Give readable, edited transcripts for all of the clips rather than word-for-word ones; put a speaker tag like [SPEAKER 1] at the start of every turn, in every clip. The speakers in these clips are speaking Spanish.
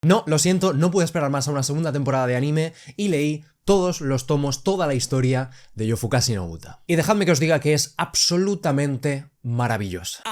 [SPEAKER 1] No, lo siento, no pude esperar más a una segunda temporada de anime y leí todos los tomos, toda la historia de Yofukasi no Uta. Y dejadme que os diga que es absolutamente maravillosa.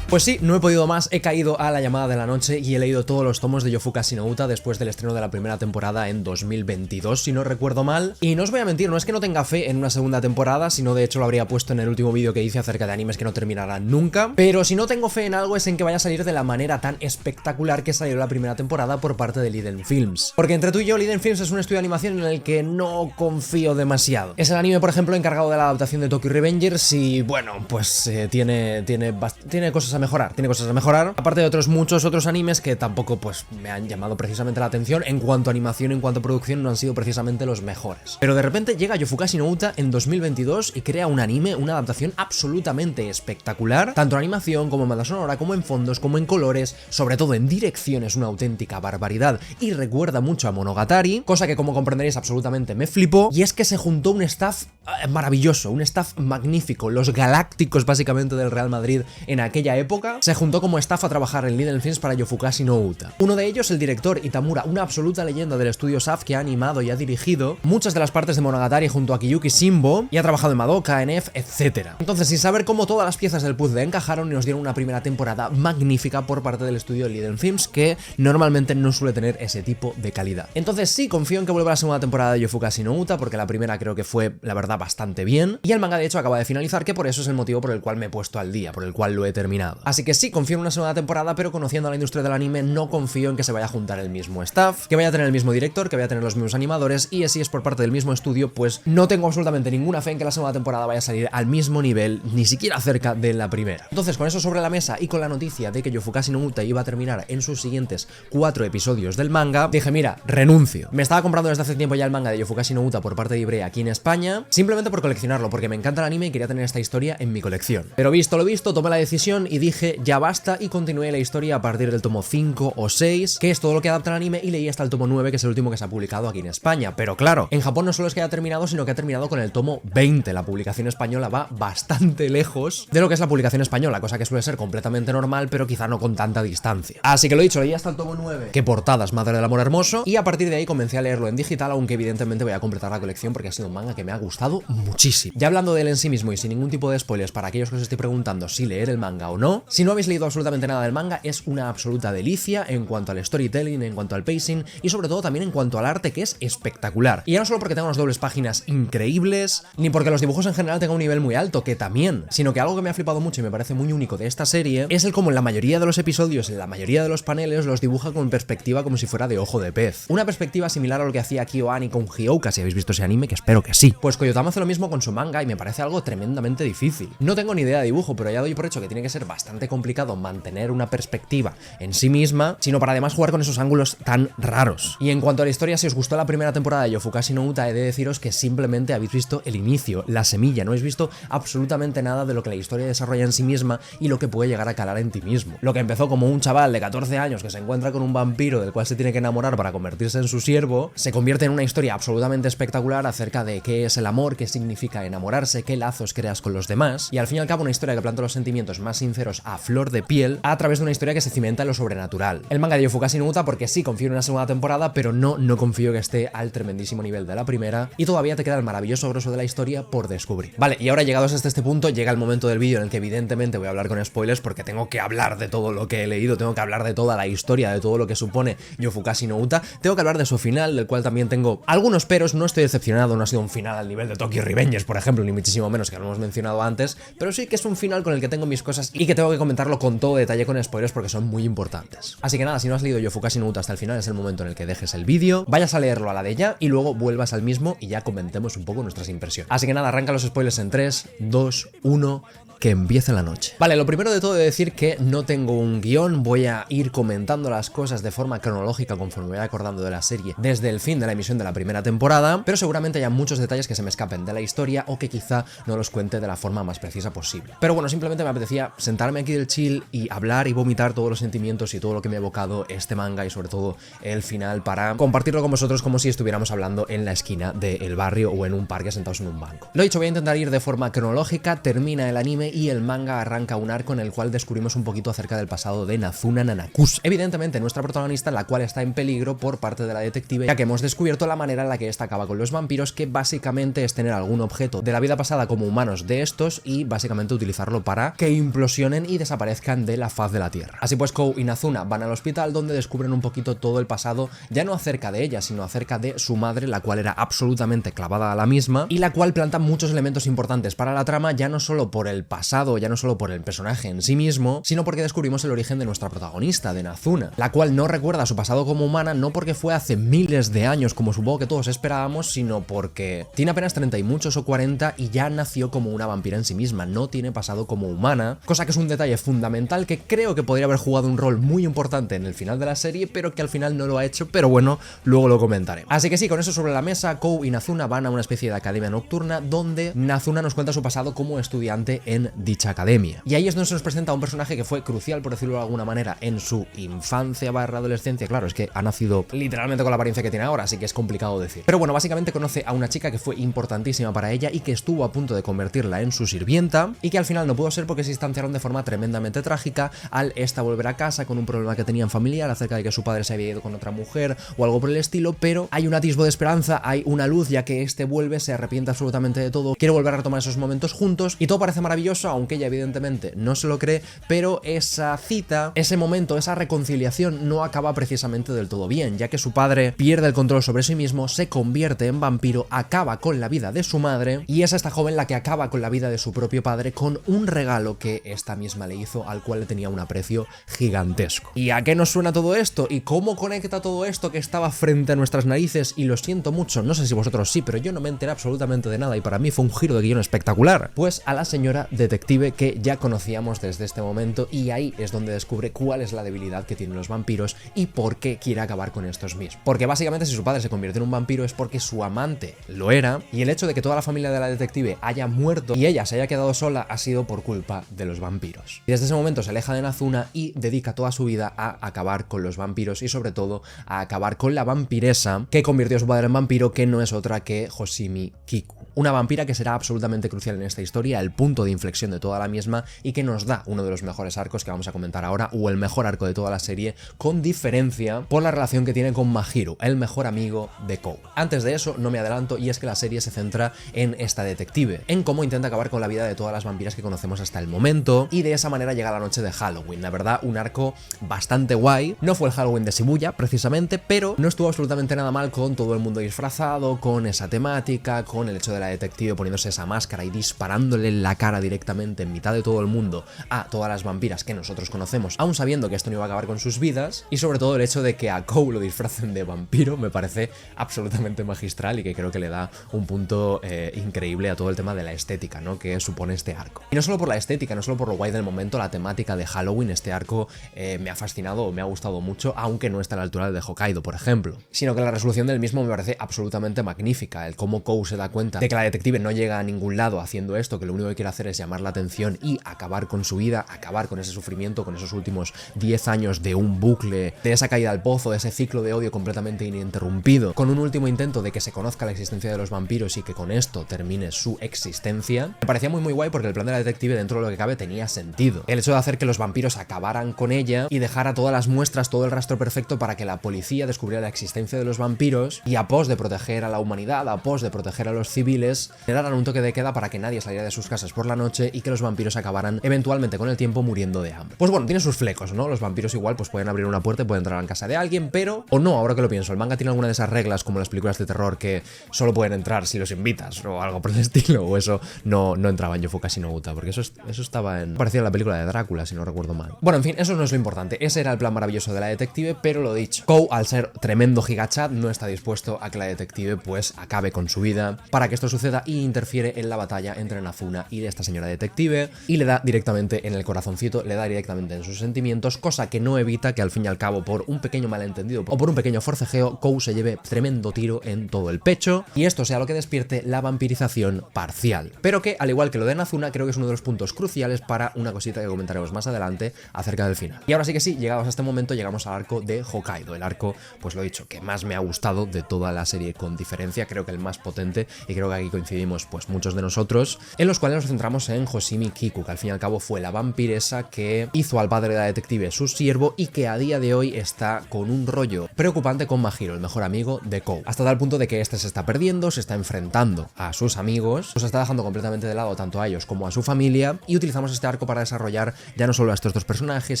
[SPEAKER 1] Pues sí, no he podido más, he caído a la llamada de la noche y he leído todos los tomos de Yofukasi no Uta después del estreno de la primera temporada en 2022, si no recuerdo mal. Y no os voy a mentir, no es que no tenga fe en una segunda temporada, sino de hecho lo habría puesto en el último vídeo que hice acerca de animes que no terminarán nunca. Pero si no tengo fe en algo es en que vaya a salir de la manera tan espectacular que salió la primera temporada por parte de Liden Films. Porque entre tú y yo, Liden Films es un estudio de animación en el que no confío demasiado. Es el anime, por ejemplo, encargado de la adaptación de Tokyo Revengers y bueno, pues tiene cosas a mejorar, aparte de otros muchos otros animes que tampoco pues me han llamado precisamente la atención en cuanto a animación, en cuanto a producción, no han sido precisamente los mejores. Pero de repente llega Yofukasi no Uta en 2022 y crea un anime, una adaptación absolutamente espectacular, tanto en animación como en banda sonora, como en fondos, como en colores, sobre todo en dirección es una auténtica barbaridad y recuerda mucho a Monogatari, cosa que como comprenderéis absolutamente me flipó, y es que se juntó un staff maravilloso, un staff magnífico, los galácticos básicamente del Real Madrid en aquella época, se juntó como staff a trabajar en Liden Films para Yofukasi no Uta. Uno de ellos, el director Itamura, una absoluta leyenda del estudio SAF que ha animado y ha dirigido muchas de las partes de Monogatari junto a Kiyuki Shimbo y ha trabajado en Madoka, en F, etc. Entonces, sin saber cómo todas las piezas del puzzle encajaron y nos dieron una primera temporada magnífica por parte del estudio Liden Films, que normalmente no suele tener ese tipo de calidad. Entonces sí, confío en que vuelva la segunda temporada de Yofukasi no Uta, porque la primera creo que fue, la verdad, bastante bien, y el manga de hecho acaba de finalizar, que por eso es el motivo por el cual me he puesto al día, por el cual lo he terminado. Así que sí, confío en una segunda temporada, pero conociendo a la industria del anime no confío en que se vaya a juntar el mismo staff, que vaya a tener el mismo director, que vaya a tener los mismos animadores, y si es por parte del mismo estudio, pues no tengo absolutamente ninguna fe en que la segunda temporada vaya a salir al mismo nivel, ni siquiera cerca de la primera. Entonces, con eso sobre la mesa y con la noticia de que Yofukasi no Uta iba a terminar en sus siguientes 4 episodios del manga, dije, mira, renuncio. Me estaba comprando desde hace tiempo ya el manga de Yofukasi no Uta por parte de Ibrea aquí en España, simplemente por coleccionarlo, porque me encanta el anime y quería tener esta historia en mi colección. Pero visto lo visto, tomé la decisión y dije, ya basta, y continué la historia a partir del tomo 5 o 6, que es todo lo que adapta el anime, y leí hasta el tomo 9, que es el último que se ha publicado aquí en España. Pero claro, en Japón no solo es que haya terminado, sino que ha terminado con el tomo 20. La publicación española va bastante lejos de lo que es la publicación española, cosa que suele ser completamente normal, pero quizá no con tanta distancia. Así que lo dicho, leí hasta el tomo 9, que portadas, madre del amor hermoso, y a partir de ahí comencé a leerlo en digital, aunque evidentemente voy a completar la colección porque ha sido un manga que me ha gustado muchísimo. Ya hablando de él en sí mismo y sin ningún tipo de spoilers para aquellos que os estoy preguntando si leer el manga o no, si no habéis leído absolutamente nada del manga, es una absoluta delicia en cuanto al storytelling, en cuanto al pacing y sobre todo también en cuanto al arte, que es espectacular. Y ya no solo porque tenga unas dobles páginas increíbles, ni porque los dibujos en general tengan un nivel muy alto, que también, sino que algo que me ha flipado mucho y me parece muy único de esta serie es el cómo en la mayoría de los episodios, en la mayoría de los paneles, los dibuja con perspectiva como si fuera de ojo de pez. Una perspectiva similar a lo que hacía KyoAni con Hyouka, si habéis visto ese anime, que espero que sí. Pues Koyotama hace lo mismo con su manga y me parece algo tremendamente difícil. No tengo ni idea de dibujo, pero ya doy por hecho que tiene que ser bastante complicado mantener una perspectiva en sí misma, sino para además jugar con esos ángulos tan raros. Y en cuanto a la historia, si os gustó la primera temporada de Yofukasi no Uta, he de deciros que simplemente habéis visto el inicio, la semilla, no habéis visto absolutamente nada de lo que la historia desarrolla en sí misma y lo que puede llegar a calar en ti mismo. Lo que empezó como un chaval de 14 años que se encuentra con un vampiro del cual se tiene que enamorar para convertirse en su siervo, se convierte en una historia absolutamente espectacular acerca de qué es el amor, qué significa enamorarse, qué lazos creas con los demás, y al fin y al cabo una historia que planta los sentimientos más sinceros a flor de piel a través de una historia que se cimenta en lo sobrenatural. El manga de Yofukasi no Uta, porque sí confío en una segunda temporada, pero no confío que esté al tremendísimo nivel de la primera, y todavía te queda el maravilloso grosso de la historia por descubrir. Vale, y ahora llegados hasta este punto, llega el momento del vídeo en el que evidentemente voy a hablar con spoilers, porque tengo que hablar de todo lo que he leído, tengo que hablar de toda la historia, de todo lo que supone Yofukasi no Uta, tengo que hablar de su final, del cual también tengo algunos peros. No estoy decepcionado, no ha sido un final al nivel de Tokyo Revengers, por ejemplo, ni muchísimo menos, que lo hemos mencionado antes, pero sí que es un final con el que tengo mis cosas y que tengo que comentarlo con todo detalle, con spoilers, porque son muy importantes. Así que nada, si no has leído Yofukasi no Uta hasta el final, es el momento en el que dejes el vídeo, vayas a leerlo a la de ya y luego vuelvas al mismo y ya comentemos un poco nuestras impresiones. Así que nada, arranca los spoilers en 3, 2, 1... que empiece la noche. Vale, lo primero de todo he de decir que no tengo un guión, voy a ir comentando las cosas de forma cronológica conforme me vaya acordando de la serie desde el fin de la emisión de la primera temporada, pero seguramente haya muchos detalles que se me escapan escapen de la historia o que quizá no los cuente de la forma más precisa posible. Pero bueno, simplemente me apetecía sentarme aquí del chill y hablar y vomitar todos los sentimientos y todo lo que me ha evocado este manga y sobre todo el final para compartirlo con vosotros como si estuviéramos hablando en la esquina del barrio o en un parque sentados en un banco. Lo dicho, voy a intentar ir de forma cronológica. Termina el anime y el manga arranca un arco en el cual descubrimos un poquito acerca del pasado de Nazuna Nanakusa. Evidentemente nuestra protagonista, la cual está en peligro por parte de la detective, ya que hemos descubierto la manera en la que esta acaba con los vampiros, que básicamente es tener algún objeto de la vida pasada como humanos de estos y básicamente utilizarlo para que implosionen y desaparezcan de la faz de la tierra. Así pues, Kou y Nazuna van al hospital donde descubren un poquito todo el pasado, ya no acerca de ella, sino acerca de su madre, la cual era absolutamente clavada a la misma y la cual planta muchos elementos importantes para la trama, ya no solo por el pasado, ya no solo por el personaje en sí mismo, sino porque descubrimos el origen de nuestra protagonista, de Nazuna, la cual no recuerda su pasado como humana, no porque fue hace miles de años como supongo que todos esperábamos, sino porque tiene apenas 30 y muchos o 40 y ya nació como una vampira en sí misma, no tiene pasado como humana, cosa que es un detalle fundamental que creo que podría haber jugado un rol muy importante en el final de la serie, pero que al final no lo ha hecho, pero bueno, luego lo comentaré. Así que sí, con eso sobre la mesa, Kou y Nazuna van a una especie de academia nocturna donde Nazuna nos cuenta su pasado como estudiante en dicha academia. Y ahí es donde se nos presenta un personaje que fue crucial, por decirlo de alguna manera, en su infancia barra adolescencia. Claro, es que ha nacido literalmente con la apariencia que tiene ahora, así que es complicado decir. Pero bueno, básicamente conoce a una chica que fue importantísima para ella y que estuvo a punto de convertirla en su sirvienta y que al final no pudo ser porque se distanciaron de forma tremendamente trágica al esta volver a casa con un problema que tenían familiar acerca de que su padre se había ido con otra mujer o algo por el estilo, pero hay un atisbo de esperanza, hay una luz ya que este vuelve, se arrepiente absolutamente de todo, quiere volver a retomar esos momentos juntos y todo parece maravilloso, aunque ella evidentemente no se lo cree, pero esa cita, ese momento, esa reconciliación no acaba precisamente del todo bien, ya que su padre pierde el control sobre sí mismo, se convierte en vampiro, acaba con la vida de su madre y es esta joven la que acaba con la vida de su propio padre con un regalo que esta misma le hizo, al cual le tenía un aprecio gigantesco. ¿Y a qué nos suena todo esto? ¿Y cómo conecta todo esto que estaba frente a nuestras narices? Y lo siento mucho, no sé si vosotros sí, pero yo no me enteré absolutamente de nada y para mí fue un giro de guión espectacular. Pues a la señora detective que ya conocíamos desde este momento, y ahí es donde descubre cuál es la debilidad que tienen los vampiros y por qué quiere acabar con estos mismos. Porque básicamente si su padre se convierte en un vampiro es porque su amante lo era, y el hecho de que toda la familia de la detective haya muerto y ella se haya quedado sola ha sido por culpa de los vampiros. Y desde ese momento se aleja de Nazuna y dedica toda su vida a acabar con los vampiros y sobre todo a acabar con la vampiresa que convirtió a su padre en vampiro, que no es otra que Hoshimi Kiku. Una vampira que será absolutamente crucial en esta historia, el punto de inflexión de toda la misma y que nos da uno de los mejores arcos que vamos a comentar ahora, o el mejor arco de toda la serie, con diferencia por la relación que tiene con Mahiru, el mejor amigo de Kou. Antes de eso, no me adelanto, y es que la serie se centra en esta detective, en cómo intenta acabar con la vida de todas las vampiras que conocemos hasta el momento, y de esa manera llega la noche de Halloween. La verdad, un arco bastante guay. No fue el Halloween de Shibuya, precisamente, pero no estuvo absolutamente nada mal con todo el mundo disfrazado, con esa temática, con el hecho de la detective poniéndose esa máscara y disparándole en la cara directamente en mitad de todo el mundo a todas las vampiras que nosotros conocemos, aún sabiendo que esto no iba a acabar con sus vidas, y sobre todo el hecho de que a Kou lo disfracen de vampiro me parece absolutamente magistral y que creo que le da un punto increíble a todo el tema de la estética, ¿no?, que supone este arco. Y no solo por la estética, no solo por lo guay del momento, la temática de Halloween, este arco me ha fascinado, me ha gustado mucho, aunque no está a la altura del de Hokkaido, por ejemplo, sino que la resolución del mismo me parece absolutamente magnífica, el cómo Kou se da cuenta de que la detective no llega a ningún lado haciendo esto, que lo único que quiere hacer es llamar la atención y acabar con su vida, acabar con ese sufrimiento, con esos últimos 10 años de un bucle, de esa caída al pozo, de ese ciclo de odio completamente ininterrumpido, con un último intento de que se conozca la existencia de los vampiros y que con esto termine su existencia. Me parecía muy guay porque el plan de la detective, dentro de lo que cabe, tenía sentido. El hecho de hacer que los vampiros acabaran con ella y dejara todas las muestras, todo el rastro perfecto para que la policía descubriera la existencia de los vampiros y, a pos de proteger a la humanidad, a pos de proteger a los civiles, le daran un toque de queda para que nadie saliera de sus casas por la noche y que los vampiros acabaran eventualmente con el tiempo muriendo de hambre. Pues bueno, tiene sus flecos, ¿no? Los vampiros igual pues pueden abrir una puerta y pueden entrar en casa de alguien, pero, o no, ahora que lo pienso, el manga tiene alguna de esas reglas como las películas de terror que solo pueden entrar si los invitas o algo por el estilo, o eso no entraba en Yofukashi no Uta, porque eso estaba en... parecía la película de Drácula, si no recuerdo mal. Bueno, en fin, eso no es lo importante, ese era el plan maravilloso de la detective, pero lo dicho, Kou, al ser tremendo gigachat, no está dispuesto a que la detective pues acabe con su vida para que esto suceda y interfiere en la batalla entre Nazuna y esta señora detective y le da directamente en el corazoncito, le da directamente en sus sentimientos, cosa que no evita que al fin y al cabo, por un pequeño malentendido o por un pequeño forcejeo, Kou se lleve tremendo tiro en todo el pecho y esto sea lo que despierte revierte la vampirización parcial. Pero que, al igual que lo de Nazuna, creo que es uno de los puntos cruciales para una cosita que comentaremos más adelante acerca del final. Y ahora sí que sí, llegados a este momento, llegamos al arco de Hokkaido, el arco, pues lo he dicho, que más me ha gustado de toda la serie con diferencia, creo que el más potente, y creo que aquí coincidimos pues muchos de nosotros, en los cuales nos centramos en Hoshimi Kiku, que al fin y al cabo fue la vampiresa que hizo al padre de la detective su siervo y que a día de hoy está con un rollo preocupante con Mahiro, el mejor amigo de Kou, hasta tal punto de que este se está perdiendo, se está enfrentando a sus amigos, los está dejando completamente de lado tanto a ellos como a su familia, y utilizamos este arco para desarrollar ya no solo a estos dos personajes,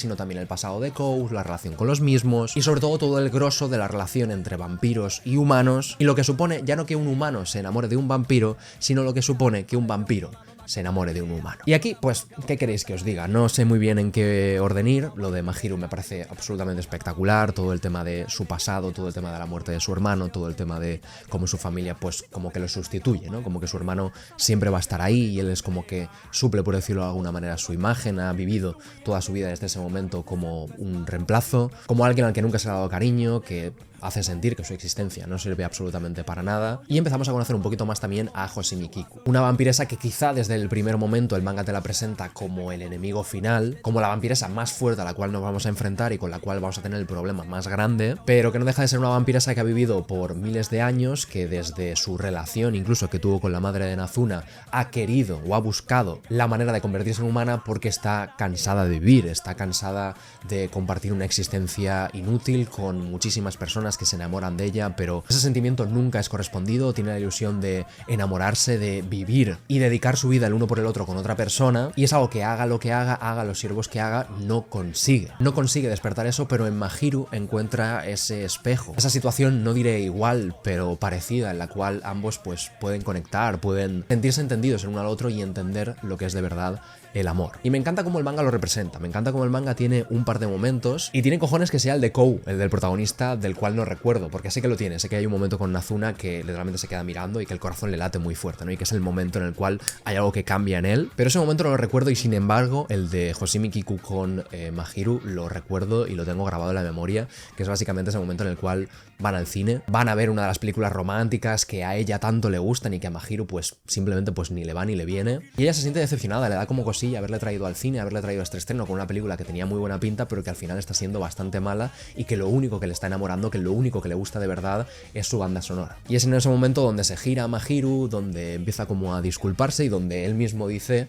[SPEAKER 1] sino también el pasado de Kou, la relación con los mismos y sobre todo el grosso de la relación entre vampiros y humanos, y lo que supone ya no que un humano se enamore de un vampiro, sino lo que supone que un vampiro se enamore de un humano. Y aquí, pues, ¿qué queréis que os diga? No sé muy bien en qué orden ir. Lo de Mahiro me parece absolutamente espectacular, todo el tema de su pasado, todo el tema de la muerte de su hermano, todo el tema de cómo su familia, pues, como que lo sustituye, ¿no? Como que su hermano siempre va a estar ahí y él es como que suple, por decirlo de alguna manera, su imagen, ha vivido toda su vida desde ese momento como un reemplazo, como alguien al que nunca se le ha dado cariño, que hace sentir que su existencia no sirve absolutamente para nada. Y empezamos a conocer un poquito más también a Hoshimi Kiku, una vampiresa que quizá desde el primer momento el manga te la presenta como el enemigo final, como la vampiresa más fuerte a la cual nos vamos a enfrentar y con la cual vamos a tener el problema más grande, pero que no deja de ser una vampiresa que ha vivido por miles de años, que desde su relación incluso que tuvo con la madre de Nazuna ha querido o ha buscado la manera de convertirse en humana porque está cansada de vivir, está cansada de compartir una existencia inútil con muchísimas personas que se enamoran de ella, pero ese sentimiento nunca es correspondido, tiene la ilusión de enamorarse, de vivir y dedicar su vida el uno por el otro con otra persona, y es algo que haga lo que haga los siervos que haga, no consigue despertar eso, pero en Mahiro encuentra ese espejo, esa situación no diré igual, pero parecida, en la cual ambos pues pueden conectar, pueden sentirse entendidos el uno al otro y entender lo que es de verdad el amor. Y me encanta cómo el manga lo representa, me encanta cómo el manga tiene un par de momentos, y tiene cojones que sea el de Kou, el del protagonista, del cual no recuerdo, porque sé que lo tiene, sé que hay un momento con Nazuna que literalmente se queda mirando y que el corazón le late muy fuerte, ¿no? Y que es el momento en el cual hay algo que cambia en él, pero ese momento no lo recuerdo, y sin embargo el de Hoshimi Kiku con Mahiro lo recuerdo y lo tengo grabado en la memoria, que es básicamente ese momento en el cual van al cine, van a ver una de las películas románticas que a ella tanto le gustan y que a Mahiro pues simplemente pues ni le va ni le viene, y ella se siente decepcionada, le da como cosilla haberle traído al cine, haberle traído a este estreno con una película que tenía muy buena pinta, pero que al final está siendo bastante mala, y que lo único que le está enamorando, que lo único que le gusta de verdad es su banda sonora. Y es en ese momento donde se gira a Mahiro, donde empieza como a disculparse y donde él mismo dice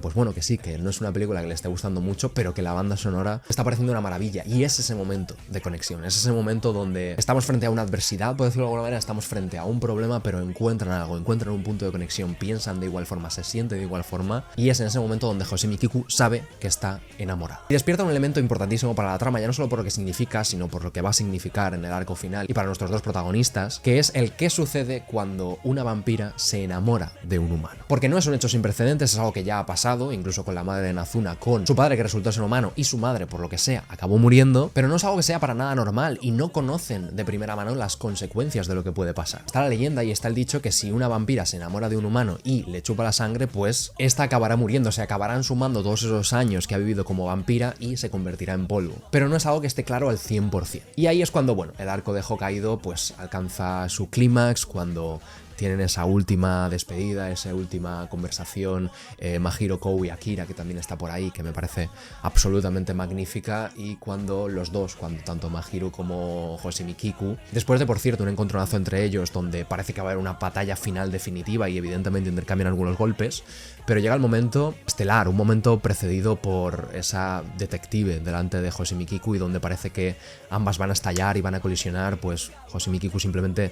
[SPEAKER 1] pues bueno, que sí, que no es una película que le esté gustando mucho, pero que la banda sonora está pareciendo una maravilla, y es ese momento de conexión, es ese momento donde estamos frente a una adversidad, por decirlo de alguna manera, estamos frente a un problema, pero encuentran algo, encuentran un punto de conexión, piensan de igual forma, se sienten de igual forma, y es en ese momento donde Hoshimi Kiku sabe que está enamorado. Y despierta un elemento importantísimo para la trama, ya no solo por lo que significa, sino por lo que va a significar en el arco final y para nuestros dos protagonistas, que es el qué sucede cuando una vampira se enamora de un humano. Porque no es un hecho sin precedentes, es algo que ya ha pasado, incluso con la madre de Nazuna, con su padre que resultó ser humano y su madre, por lo que sea, acabó muriendo, pero no es algo que sea para nada normal y no conocen de primera mano las consecuencias de lo que puede pasar. Está la leyenda y está el dicho que si una vampira se enamora de un humano y le chupa la sangre, pues esta acabará muriendo, se acabarán sumando todos esos años que ha vivido como vampira y se convertirá en polvo. Pero no es algo que esté claro al 100%. Y ahí es cuando, bueno, el arco de Hokkaido pues alcanza su clímax, cuando tienen esa última despedida, esa última conversación, Mahiro, Kou y Akira, que también está por ahí, que me parece absolutamente magnífica, y cuando los dos, cuando tanto Mahiro como Hoshimi Kiku, después de, por cierto, un encontronazo entre ellos donde parece que va a haber una batalla final definitiva y evidentemente intercambian algunos golpes, pero llega el momento estelar, un momento precedido por esa detective delante de Hoshimi Kiku y donde parece que ambas van a estallar y van a colisionar, pues Hoshimi Kiku simplemente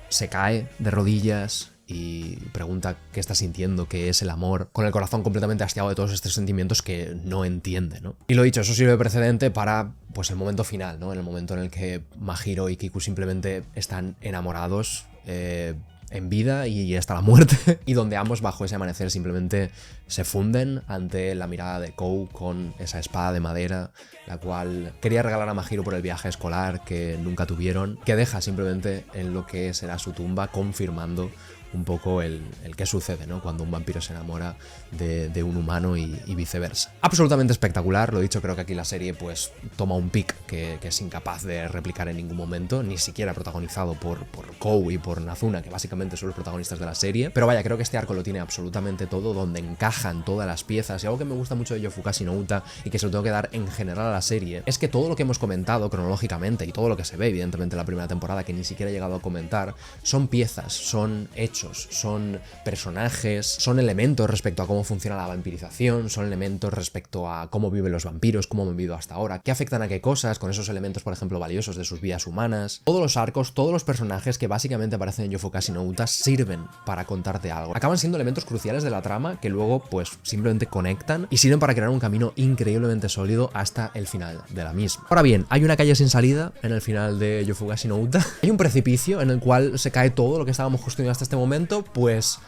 [SPEAKER 1] se cae de rodillas y pregunta qué está sintiendo, qué es el amor, con el corazón completamente hastiado de todos estos sentimientos que no entiende, ¿no? Y lo dicho, eso sirve de precedente para pues el momento final, ¿no? En el momento en el que Mahiro y Kiku simplemente están enamorados en vida y hasta la muerte, y donde ambos bajo ese amanecer simplemente se funden ante la mirada de Kou con esa espada de madera, la cual quería regalar a Mahiro por el viaje escolar que nunca tuvieron, que deja simplemente en lo que será su tumba, confirmando un poco el qué sucede, ¿no? Cuando un vampiro se enamora de un humano y viceversa. Absolutamente espectacular, lo dicho, creo que aquí la serie pues toma un pick que es incapaz de replicar en ningún momento, ni siquiera protagonizado por Kou y por Nazuna, que básicamente son los protagonistas de la serie. Pero vaya, creo que este arco lo tiene absolutamente todo, donde encajan todas las piezas, y algo que me gusta mucho de Yofukasi no Uta y que se lo tengo que dar en general a la serie, es que todo lo que hemos comentado cronológicamente y todo lo que se ve evidentemente en la primera temporada, que ni siquiera he llegado a comentar, son piezas, son hechos, son personajes, son elementos respecto a cómo funciona la vampirización, son elementos respecto a cómo viven los vampiros, cómo han vivido hasta ahora, qué afectan a qué cosas, con esos elementos, por ejemplo, valiosos de sus vidas humanas. Todos los arcos, todos los personajes que básicamente aparecen en Yofukasi no Uta sirven para contarte algo. Acaban siendo elementos cruciales de la trama que luego, pues, simplemente conectan y sirven para crear un camino increíblemente sólido hasta el final de la misma. Ahora bien, hay una calle sin salida en el final de Yofukasi no Uta. Hay un precipicio en el cual se cae todo lo que estábamos construyendo hasta este momento, pues...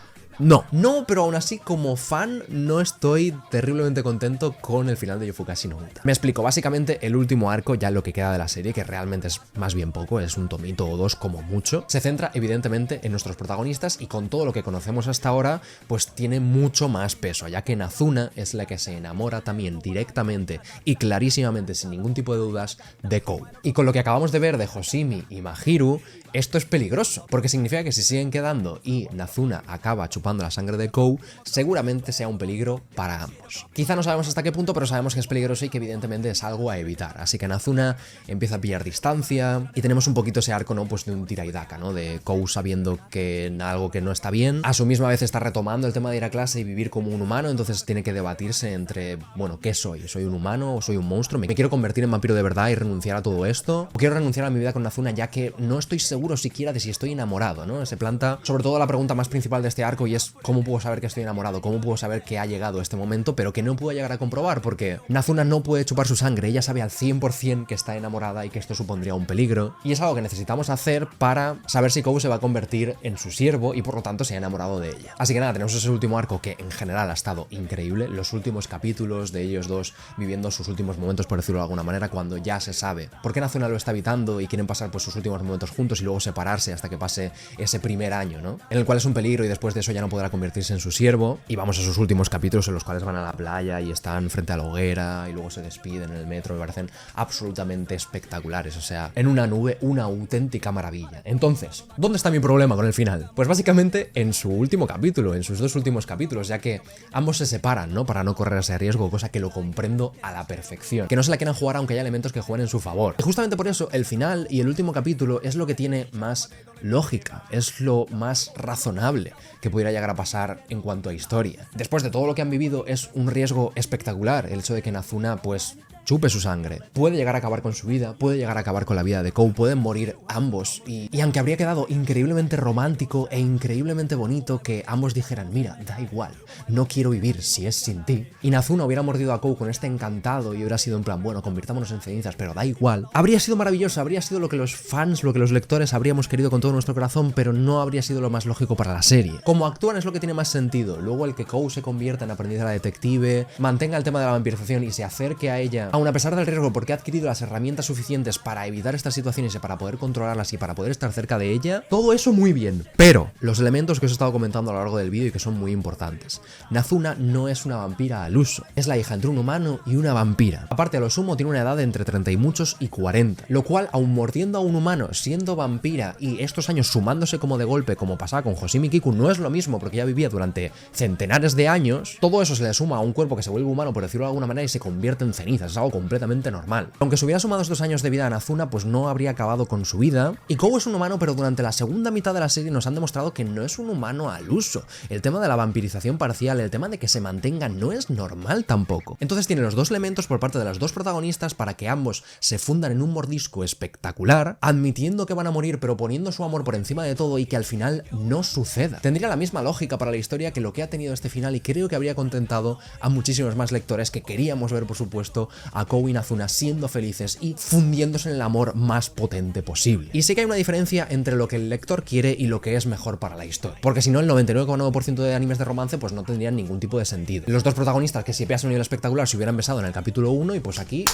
[SPEAKER 1] No, pero aún así como fan no estoy terriblemente contento con el final de Yofukasi no Uta. Me explico, básicamente el último arco, ya lo que queda de la serie, que realmente es más bien poco, es un tomito o dos como mucho, se centra evidentemente en nuestros protagonistas y con todo lo que conocemos hasta ahora, pues tiene mucho más peso, ya que Nazuna es la que se enamora también directamente y clarísimamente, sin ningún tipo de dudas, de Kou. Y con lo que acabamos de ver de Hoshimi y Mahiru, esto es peligroso, porque significa que si siguen quedando y Nazuna acaba chupando la sangre de Kou, seguramente sea un peligro para ambos. Quizá no sabemos hasta qué punto, pero sabemos que es peligroso y que evidentemente es algo a evitar. Así que Nazuna empieza a pillar distancia y tenemos un poquito ese arco, ¿no? Pues de un tira y daca, ¿no? De Kou sabiendo que algo que no está bien, a su misma vez está retomando el tema de ir a clase y vivir como un humano, entonces tiene que debatirse entre, bueno, ¿qué soy? ¿Soy un humano o soy un monstruo? ¿Me quiero convertir en vampiro de verdad y renunciar a todo esto? ¿O quiero renunciar a mi vida con Nazuna ya que no estoy seguro siquiera de si estoy enamorado, ¿no? Se planta sobre todo la pregunta más principal de este arco y es ¿cómo puedo saber que estoy enamorado? ¿Cómo puedo saber que ha llegado este momento pero que no puedo llegar a comprobar? Porque Nazuna no puede chupar su sangre, ella sabe al 100% que está enamorada y que esto supondría un peligro y es algo que necesitamos hacer para saber si Kou se va a convertir en su siervo y por lo tanto se ha enamorado de ella. Así que nada, tenemos ese último arco que en general ha estado increíble, los últimos capítulos de ellos dos viviendo sus últimos momentos, por decirlo de alguna manera, cuando ya se sabe por qué Nazuna lo está evitando y quieren pasar pues sus últimos momentos juntos y luego separarse hasta que pase ese primer año, ¿no? En el cual es un peligro y después de eso ya no podrá convertirse en su siervo. Y vamos a sus últimos capítulos en los cuales van a la playa y están frente a la hoguera y luego se despiden en el metro. Me parecen absolutamente espectaculares, o sea, en una nube, una auténtica maravilla. Entonces, ¿dónde está mi problema con el final? Pues básicamente en su último capítulo, en sus dos últimos capítulos, ya que ambos se separan, ¿no? Para no correr ese riesgo, cosa que lo comprendo a la perfección. Que no se la quieran jugar aunque haya elementos que jueguen en su favor. Y justamente por eso, el final y el último capítulo es lo que tiene más lógica, es lo más razonable que pudiera llegar a pasar en cuanto a historia. Después de todo lo que han vivido, es un riesgo espectacular el hecho de que Nazuna, pues, chupe su sangre. Puede llegar a acabar con su vida, puede llegar a acabar con la vida de Kou, pueden morir ambos. Y aunque habría quedado increíblemente romántico e increíblemente bonito que ambos dijeran, mira, da igual, no quiero vivir si es sin ti, y Nazuna hubiera mordido a Kou con este encantado y hubiera sido en plan, bueno, convirtámonos en cenizas, pero da igual, habría sido maravilloso, habría sido lo que los fans, lo que los lectores habríamos querido con todo nuestro corazón, pero no habría sido lo más lógico para la serie. Como actúan es lo que tiene más sentido. Luego el que Kou se convierta en aprendiz de la detective, mantenga el tema de la vampirización y se acerque a ella, aun a pesar del riesgo, porque ha adquirido las herramientas suficientes para evitar estas situaciones y para poder controlarlas y para poder estar cerca de ella, todo eso muy bien. Pero los elementos que os he estado comentando a lo largo del vídeo y que son muy importantes. Nazuna no es una vampira al uso, es la hija entre un humano y una vampira. Aparte, a lo sumo tiene una edad de entre 30 y muchos y 40, lo cual, aun mordiendo a un humano, siendo vampira y estos años sumándose como de golpe, como pasaba con Hoshimi Kiku, no es lo mismo porque ya vivía durante centenares de años, todo eso se le suma a un cuerpo que se vuelve humano, por decirlo de alguna manera, y se convierte en cenizas, es algo completamente normal. Aunque se hubiera sumado estos años de vida a Nazuna, pues no habría acabado con su vida. Y Kou es un humano, pero durante la segunda mitad de la serie nos han demostrado que no es un humano al uso. El tema de la vampirización parcial, el tema de que se mantenga, no es normal tampoco. Entonces tiene los dos elementos por parte de las dos protagonistas para que ambos se fundan en un mordisco espectacular, admitiendo que van a morir, pero poniendo su amor por encima de todo y que al final no suceda. Tendría la misma lógica para la historia que lo que ha tenido este final y creo que habría contentado a muchísimos más lectores que queríamos ver, por supuesto, a Kou y Inazuna siendo felices y fundiéndose en el amor más potente posible. Y sé que hay una diferencia entre lo que el lector quiere y lo que es mejor para la historia, porque si no el 99,9% de animes de romance pues no tendrían ningún tipo de sentido. Los dos protagonistas que siempre a un nivel espectacular se hubieran besado en el capítulo 1 y pues aquí...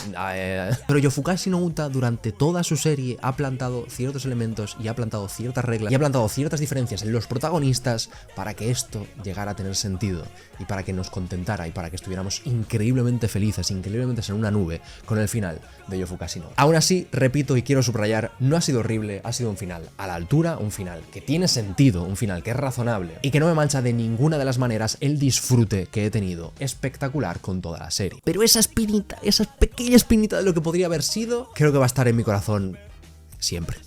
[SPEAKER 1] Pero Yofukashi no Uta durante toda su serie ha plantado ciertos elementos y ha plantado ciertas reglas y ha plantado ciertas diferencias en los protagonistas para que esto llegara a tener sentido y para que nos contentara y para que estuviéramos increíblemente felices, increíblemente en una nube con el final de Yofukashi no Uta. Aún así, repito y quiero subrayar, no ha sido horrible, ha sido un final a la altura, un final que tiene sentido, un final que es razonable y que no me mancha de ninguna de las maneras el disfrute que he tenido espectacular con toda la serie. Pero esa espinita, esa pequeña espinita de lo que podría haber sido, creo que va a estar en mi corazón siempre.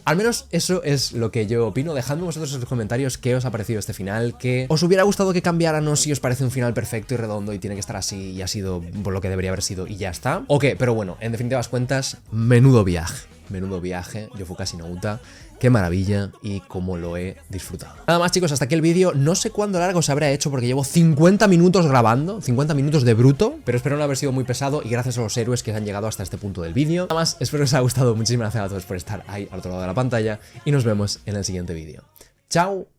[SPEAKER 1] Al menos eso es lo que yo opino. Dejadme vosotros en los comentarios qué os ha parecido este final, que os hubiera gustado que cambiaran o si os parece un final perfecto y redondo y tiene que estar así y ha sido por lo que debería haber sido y ya está. O qué, pero bueno, en definitivas cuentas, menudo viaje, Yofukashi no Uta. Qué maravilla y cómo lo he disfrutado. Nada más, chicos, hasta aquí el vídeo. No sé cuándo largo se habrá hecho porque llevo 50 minutos grabando, 50 minutos de bruto, pero espero no haber sido muy pesado y gracias a los héroes que han llegado hasta este punto del vídeo. Nada más, espero que os haya gustado. Muchísimas gracias a todos por estar ahí al otro lado de la pantalla y nos vemos en el siguiente vídeo. ¡Chao!